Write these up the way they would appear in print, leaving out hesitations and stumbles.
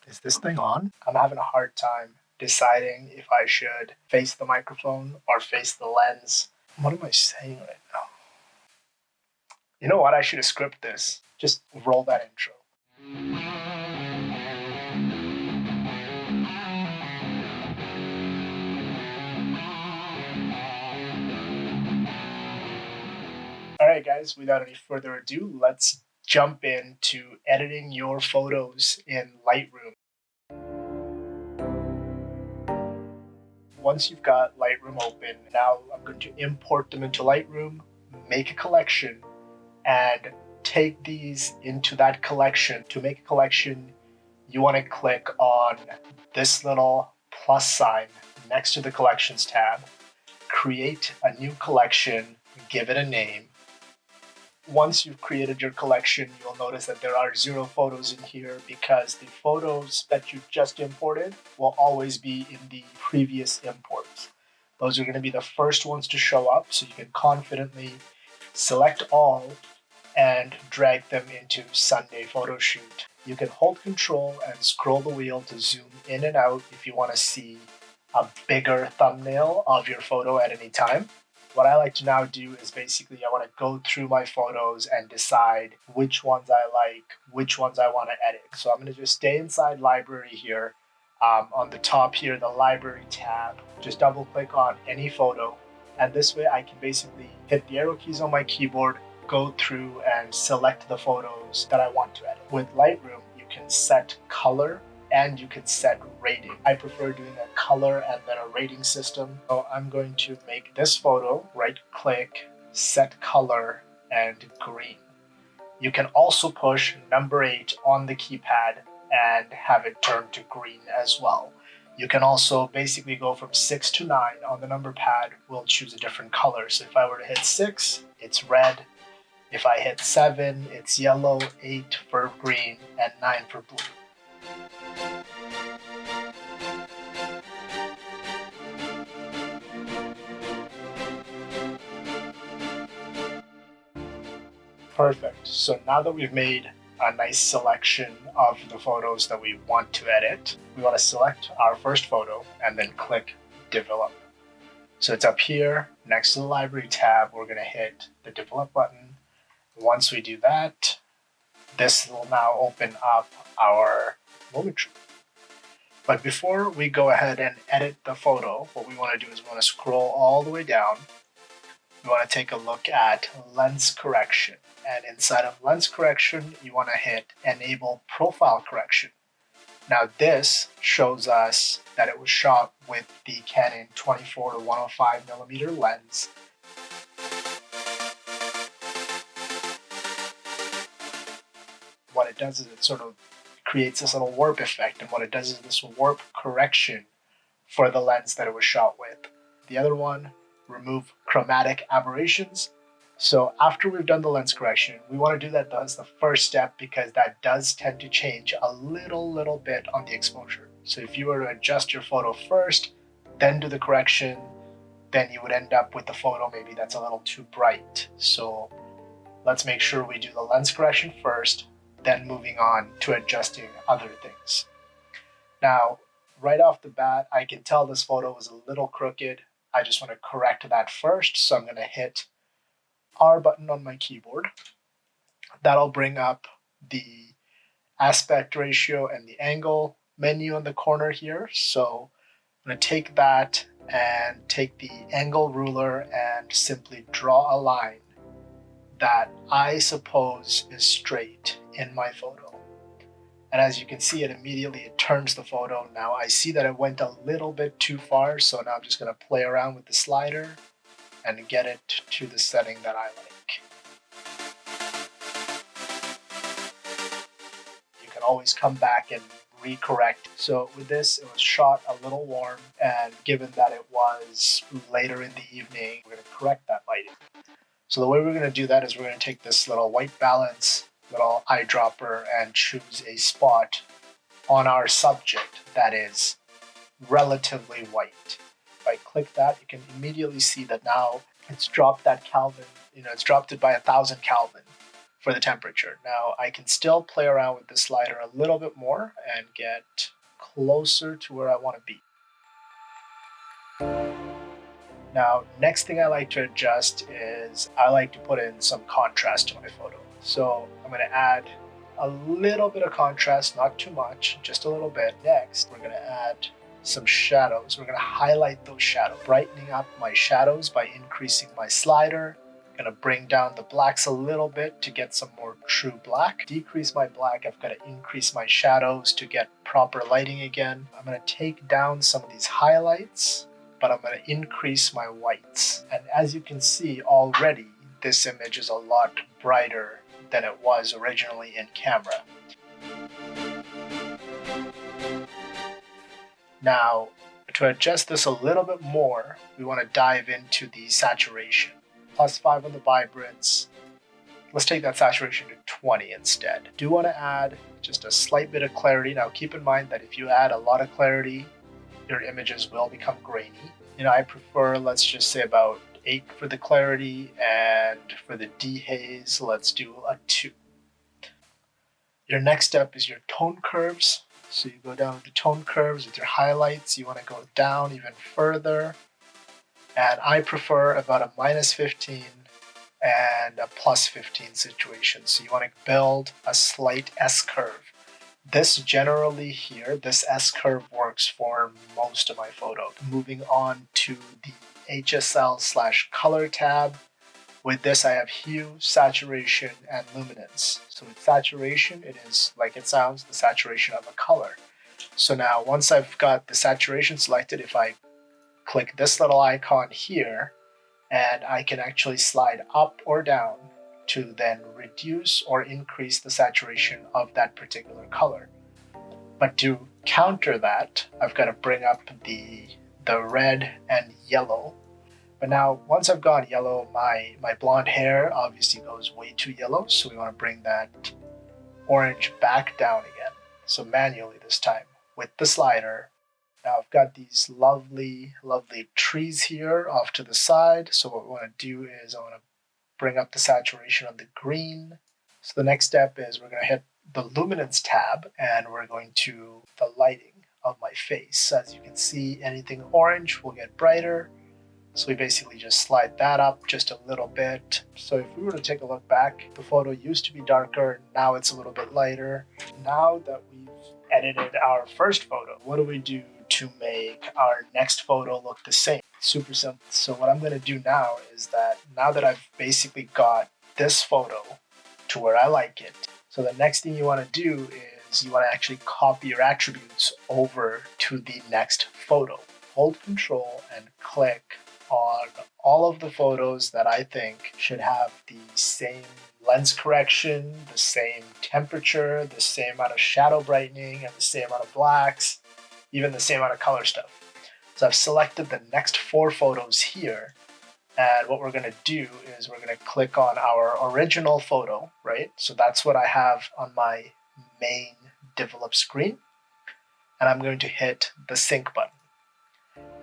Is this thing on? I'm having a hard time deciding if I should face the microphone or face the lens. What am I saying right now? You know what? I should have scripted this. Just roll that intro. All right, guys, without any further ado, let's jump into editing your photos in Lightroom. Once you've got Lightroom open, now I'm going to import them into Lightroom, make a collection, and take these into that collection. To make a collection, you want to click on this little plus sign next to the Collections tab, create a new collection, give it a name. Once you've created your collection, you'll notice that there are 0 photos in here because the photos that you just imported will always be in the previous imports. Those are going to be the first ones to show up, so you can confidently select all and drag them into Sunday photo shoot. You can hold Control and scroll the wheel to zoom in and out if you want to see a bigger thumbnail of your photo at any time. What I like to now do is basically I want to go through my photos and decide which ones I like, which ones I want to edit. So I'm going to just stay inside library here. On the top here, the library tab, just double click on any photo. And this way I can basically hit the arrow keys on my keyboard, go through and select the photos that I want to edit. With Lightroom, you can set color and you can set rating. I prefer doing a color and then a rating system. So I'm going to make this photo, right click, set color, and green. You can also push number 8 on the keypad and have it turn to green as well. You can also basically go from 6 to 9 on the number pad. We'll choose a different color. So if I were to hit 6, it's red. If I hit 7, it's yellow, 8 for green, and 9 for blue. Perfect. So now that we've made a nice selection of the photos that we want to edit, we want to select our first photo and then click Develop. So it's up here next to the Library tab. We're going to hit the Develop button. Once we do that, this will now open up our moment tree. But before we go ahead and edit the photo, what we want to do is we want to scroll all the way down. We want to take a look at lens correction. And inside of lens correction, you want to hit Enable Profile Correction. Now this shows us that it was shot with the Canon 24 to 105mm lens. What it does is it sort of creates this little warp effect, and what it does is this warp correction for the lens that it was shot with. The other one, remove chromatic aberrations. So after we've done the lens correction, we want to do that as the first step because that does tend to change a little bit on the exposure. So if you were to adjust your photo first, then do the correction, then you would end up with the photo maybe that's a little too bright. So let's make sure we do the lens correction first, then moving on to adjusting other things. Now, right off the bat, I can tell this photo is a little crooked. I just want to correct that first, so I'm going to hit R button on my keyboard. That'll bring up the aspect ratio and the angle menu on the corner here. So I'm going to take that and take the angle ruler and simply draw a line that I suppose is straight in my photo. And as you can see, it turns the photo. Now I see that it went a little bit too far, so now I'm just going to play around with the slider and get it to the setting that I like. You can always come back and recorrect. So with this, it was shot a little warm, and given that it was later in the evening, we're going to correct that lighting. So the way we're going to do that is we're going to take this little white balance, little eyedropper, and choose a spot on our subject that is relatively white. If I click that, you can immediately see that now it's dropped that Kelvin, it's dropped it by 1000 Kelvin for the temperature. Now I can still play around with the slider a little bit more and get closer to where I want to be. Now, next thing I like to adjust is I like to put in some contrast to my photo. So I'm going to add a little bit of contrast, not too much, just a little bit. Next, we're going to add some shadows. We're going to highlight those shadows, brightening up my shadows by increasing my slider. I'm going to bring down the blacks a little bit to get some more true black. Decrease my black. I've got to increase my shadows to get proper lighting again. I'm going to take down some of these highlights, but I'm going to increase my whites. And as you can see already, this image is a lot brighter than it was originally in camera. Now, to adjust this a little bit more, we want to dive into the saturation. +5 on the vibrance. Let's take that saturation to 20 instead. Do want to add just a slight bit of clarity. Now keep in mind that if you add a lot of clarity, your images will become grainy. I prefer, let's just say about 8 for the clarity, and for the dehaze, let's do a 2. Your next step is your tone curves. So you go down to tone curves with your highlights. You want to go down even further. And I prefer about a -15 and a +15 situation. So you want to build a slight S-curve. This generally here, this S-curve works for most of my photos. Moving on to the HSL/color tab. With this, I have hue, saturation, and luminance. So with saturation, it is, like it sounds, the saturation of a color. So now, once I've got the saturation selected, if I click this little icon here, and I can actually slide up or down to then reduce or increase the saturation of that particular color. But to counter that, I've got to bring up the red and yellow. But now, once I've gone yellow, my blonde hair obviously goes way too yellow, so we want to bring that orange back down again. So manually this time with the slider. Now I've got these lovely, lovely trees here off to the side. So what we want to do is I want to bring up the saturation on the green. So the next step is we're going to hit the luminance tab, and we're going to the lighting of my face. As you can see, anything orange will get brighter. So we basically just slide that up just a little bit. So if we were to take a look back, the photo used to be darker, now it's a little bit lighter. Now that we've edited our first photo, what do we do to make our next photo look the same? Super simple. So what I'm going to do now is that now that I've basically got this photo to where I like it, so the next thing you want to do is you want to actually copy your attributes over to the next photo. Hold Control and click on all of the photos that I think should have the same lens correction, the same temperature, the same amount of shadow brightening, and the same amount of blacks, even the same amount of color stuff. So I've selected the next 4 photos here, and what we're going to do is we're going to click on our original photo, right? So that's what I have on my main develop screen, and I'm going to hit the sync button.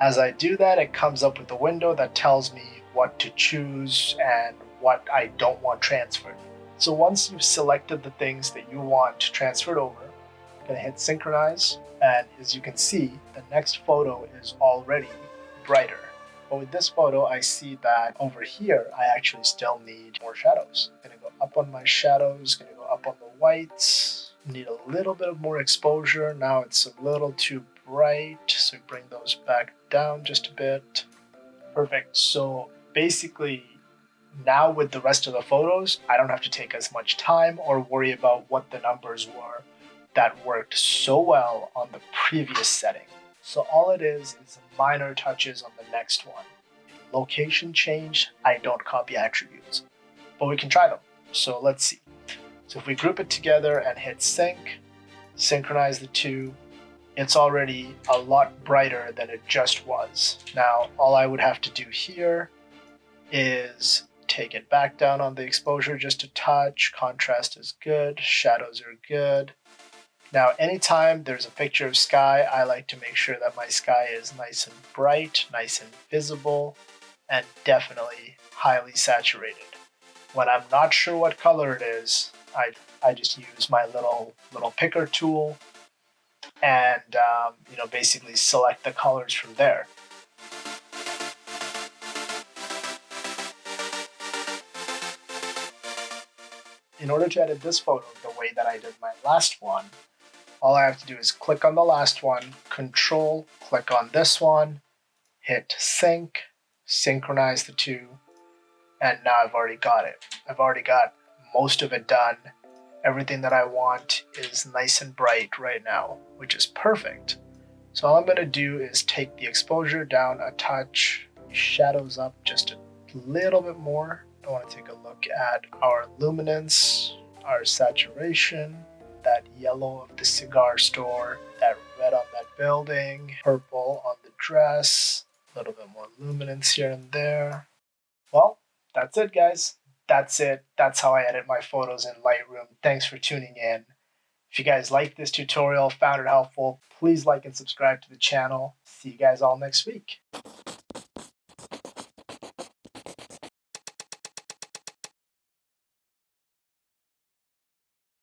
As I do that, it comes up with a window that tells me what to choose and what I don't want transferred. So once you've selected the things that you want transferred over, I'm going to hit synchronize, and as you can see, the next photo is already brighter. But with this photo, I see that over here, I actually still need more shadows. I'm going to go up on my shadows, going to go up on the whites, need a little bit of more exposure. Now it's a little too bright, so bring those back down just a bit. Perfect. So basically, now with the rest of the photos, I don't have to take as much time or worry about what the numbers were that worked so well on the previous setting. So all it is minor touches on the next one. Location change, I don't copy attributes, but we can try them. So let's see. So if we group it together and hit sync, synchronize the two, it's already a lot brighter than it just was. Now, all I would have to do here is take it back down on the exposure just a touch. Contrast is good. Shadows are good. Now, anytime there's a picture of sky, I like to make sure that my sky is nice and bright, nice and visible, and definitely highly saturated. When I'm not sure what color it is, I just use my little picker tool and basically select the colors from there. In order to edit this photo the way that I did my last one, all I have to do is click on the last one, Control, click on this one, hit sync, synchronize the two, and now I've already got it. I've already got most of it done. Everything that I want is nice and bright right now, which is perfect. So all I'm going to do is take the exposure down a touch, shadows up just a little bit more. I want to take a look at our luminance, our saturation, that yellow of the cigar store, that red on that building, purple on the dress, a little bit more luminance here and there. Well, that's it, guys. That's it. That's how I edit my photos in Lightroom. Thanks for tuning in. If you guys liked this tutorial, found it helpful, please like and subscribe to the channel. See you guys all next week.